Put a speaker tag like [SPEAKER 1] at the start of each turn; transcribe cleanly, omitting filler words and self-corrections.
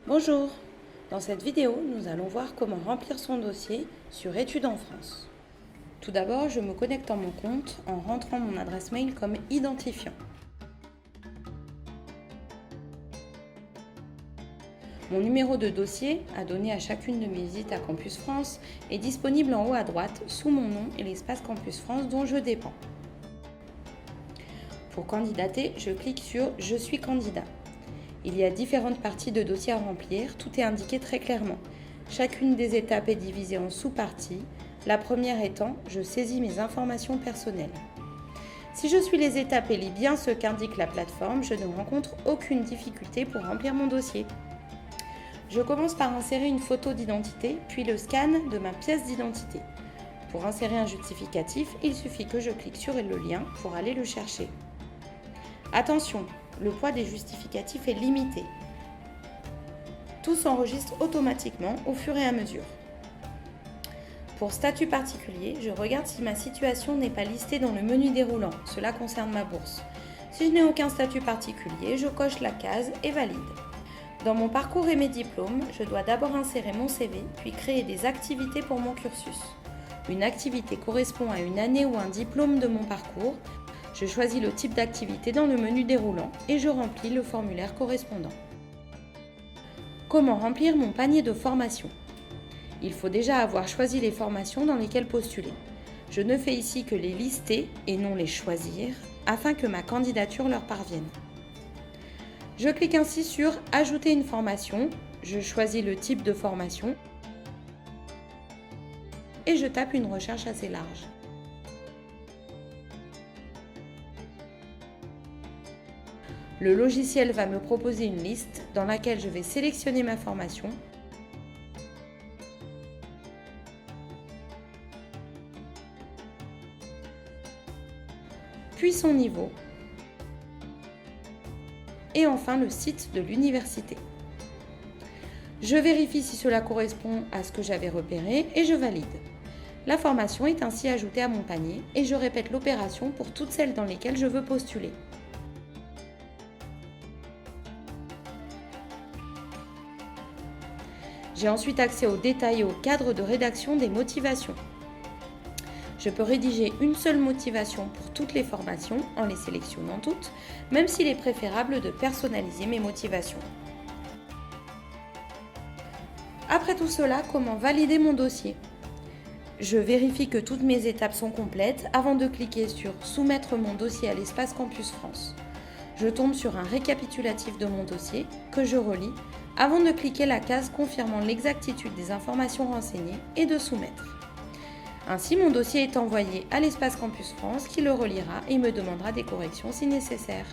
[SPEAKER 1] Bonjour, dans cette vidéo, nous allons voir comment remplir son dossier sur Études en France. Tout d'abord, je me connecte à mon compte en rentrant mon adresse mail comme identifiant. Mon numéro de dossier, à donner à chacune de mes visites à Campus France, est disponible en haut à droite sous mon nom et l'espace Campus France dont je dépends. Pour candidater, je clique sur « Je suis candidat ». Il y a différentes parties de dossier à remplir, tout est indiqué très clairement. Chacune des étapes est divisée en sous-parties, la première étant « Je saisis mes informations personnelles ». Si je suis les étapes et lis bien ce qu'indique la plateforme, je ne rencontre aucune difficulté pour remplir mon dossier. Je commence par insérer une photo d'identité, puis le scan de ma pièce d'identité. Pour insérer un justificatif, il suffit que je clique sur le lien pour aller le chercher. Attention, le poids des justificatifs est limité. Tout s'enregistre automatiquement au fur et à mesure. Pour statut particulier, je regarde si ma situation n'est pas listée dans le menu déroulant. Cela concerne ma bourse. Si je n'ai aucun statut particulier, je coche la case et valide. Dans mon parcours et mes diplômes, je dois d'abord insérer mon CV, puis créer des activités pour mon cursus. Une activité correspond à une année ou un diplôme de mon parcours. Je choisis le type d'activité dans le menu déroulant et je remplis le formulaire correspondant. Comment remplir mon panier de formation ? Il faut déjà avoir choisi les formations dans lesquelles postuler. Je ne fais ici que les lister et non les choisir afin que ma candidature leur parvienne. Je clique ainsi sur « Ajouter une formation », je choisis le type de formation et je tape une recherche assez large. Le logiciel va me proposer une liste dans laquelle je vais sélectionner ma formation, puis son niveau, et enfin le site de l'université. Je vérifie si cela correspond à ce que j'avais repéré et je valide. La formation est ainsi ajoutée à mon panier et je répète l'opération pour toutes celles dans lesquelles je veux postuler. J'ai ensuite accès aux détails et au cadre de rédaction des motivations. Je peux rédiger une seule motivation pour toutes les formations en les sélectionnant toutes, même s'il est préférable de personnaliser mes motivations. Après tout cela, comment valider mon dossier ? Je vérifie que toutes mes étapes sont complètes avant de cliquer sur « Soumettre mon dossier à l'espace Campus France ». Je tombe sur un récapitulatif de mon dossier que je relis avant de cliquer la case confirmant l'exactitude des informations renseignées et de soumettre. Ainsi, mon dossier est envoyé à l'espace Campus France qui le relira et me demandera des corrections si nécessaire.